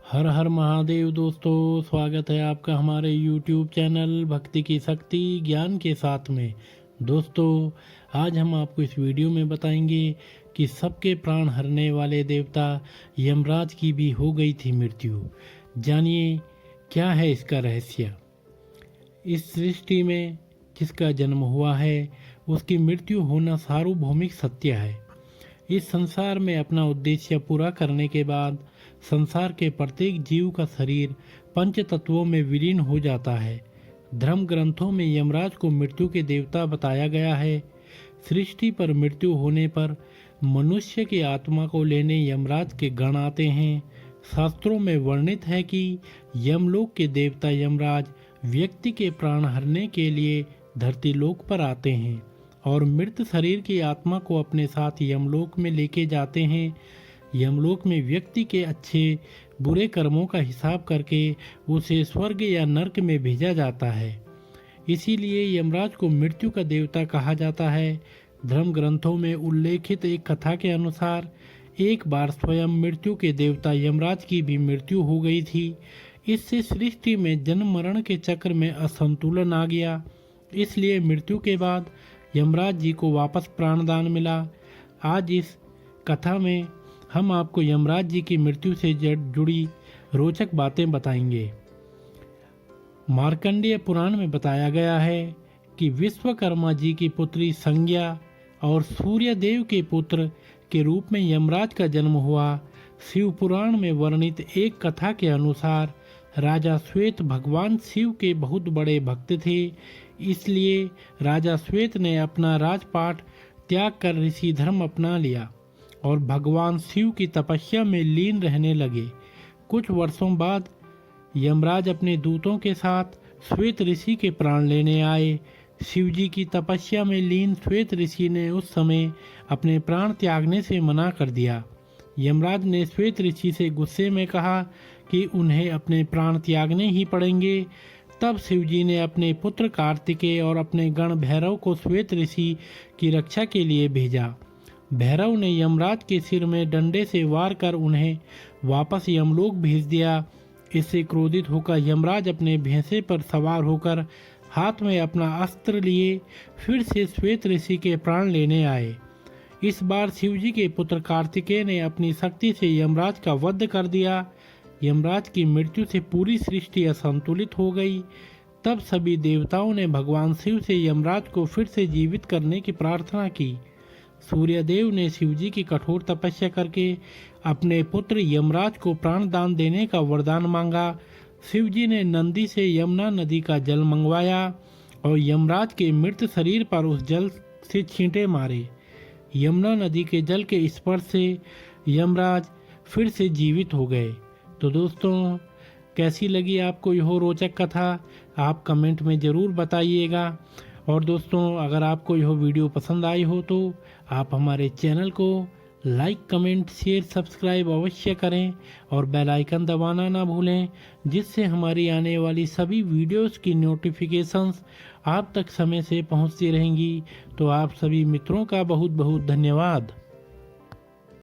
हर हर महादेव दोस्तों, स्वागत है आपका हमारे YouTube चैनल भक्ति की शक्ति ज्ञान के साथ में। दोस्तों, आज हम आपको इस वीडियो में बताएंगे कि सबके प्राण हरने वाले देवता यमराज की भी हो गई थी मृत्यु। जानिए क्या है इसका रहस्य। इस सृष्टि में जिसका जन्म हुआ है उसकी मृत्यु होना सार्वभौमिक सत्य है। इस संसार में अपना उद्देश्य पूरा करने के बाद संसार के प्रत्येक जीव का शरीर पंच तत्वों में विलीन हो जाता है। धर्म ग्रंथों में यमराज को मृत्यु के देवता बताया गया है। सृष्टि पर मृत्यु होने पर मनुष्य की आत्मा को लेने यमराज के गण आते हैं। शास्त्रों में वर्णित है कि यमलोक के देवता यमराज व्यक्ति के प्राण हरने के लिए धरती लोक पर आते हैं और मृत शरीर की आत्मा को अपने साथ यमलोक में लेके जाते हैं। यमलोक में व्यक्ति के अच्छे बुरे कर्मों का हिसाब करके उसे स्वर्ग या नरक में भेजा जाता है। इसीलिए यमराज को मृत्यु का देवता कहा जाता है। धर्म ग्रंथों में उल्लेखित एक कथा के अनुसार एक बार स्वयं मृत्यु के देवता यमराज की भी मृत्यु हो गई थी। इससे सृष्टि में जन्म मरण के चक्र में असंतुलन आ गया। इसलिए मृत्यु के बाद यमराज जी को वापस प्राणदान मिला। आज इस कथा में हम आपको यमराज जी की मृत्यु से जुड़ी रोचक बातें बताएंगे। मार्कंडेय पुराण में बताया गया है कि विश्वकर्मा जी की पुत्री संज्ञा और सूर्यदेव के पुत्र के रूप में यमराज का जन्म हुआ। शिव पुराण में वर्णित एक कथा के अनुसार राजा श्वेत भगवान शिव के बहुत बड़े भक्त थे। इसलिए राजा श्वेत ने अपना राजपाट त्याग कर ऋषि धर्म अपना लिया और भगवान शिव की तपस्या में लीन रहने लगे। कुछ वर्षों बाद यमराज अपने दूतों के साथ श्वेत ऋषि के प्राण लेने आए। शिव जी की तपस्या में लीन श्वेत ऋषि ने उस समय अपने प्राण त्यागने से मना कर दिया। यमराज ने श्वेत ऋषि से गुस्से में कहा कि उन्हें अपने प्राण त्यागने ही पड़ेंगे। तब शिवजी ने अपने पुत्र कार्तिकेय और अपने गण भैरव को श्वेत ऋषि की रक्षा के लिए भेजा। भैरव ने यमराज के सिर में डंडे से वार कर उन्हें वापस यमलोक भेज दिया। इससे क्रोधित होकर यमराज अपने भैंसे पर सवार होकर हाथ में अपना अस्त्र लिए फिर से श्वेत ऋषि के प्राण लेने आए। इस बार शिवजी के पुत्र कार्तिकेय ने अपनी शक्ति से यमराज का वध कर दिया। यमराज की मृत्यु से पूरी सृष्टि असंतुलित हो गई। तब सभी देवताओं ने भगवान शिव से यमराज को फिर से जीवित करने की प्रार्थना की। सूर्यदेव ने शिवजी की कठोर तपस्या करके अपने पुत्र यमराज को प्राण दान देने का वरदान मांगा। शिवजी ने नंदी से यमुना नदी का जल मंगवाया और यमराज के मृत शरीर पर उस जल से छींटे मारे। यमुना नदी के जल के स्पर्श से यमराज फिर से जीवित हो गए। तो दोस्तों, कैसी लगी आपको यह रोचक कथा, आप कमेंट में ज़रूर बताइएगा। और दोस्तों, अगर आपको यह वीडियो पसंद आई हो तो आप हमारे चैनल को लाइक, कमेंट, शेयर, सब्सक्राइब अवश्य करें और बेल आइकन दबाना ना भूलें, जिससे हमारी आने वाली सभी वीडियोस की नोटिफिकेशंस आप तक समय से पहुंचती रहेंगी। तो आप सभी मित्रों का बहुत बहुत धन्यवाद।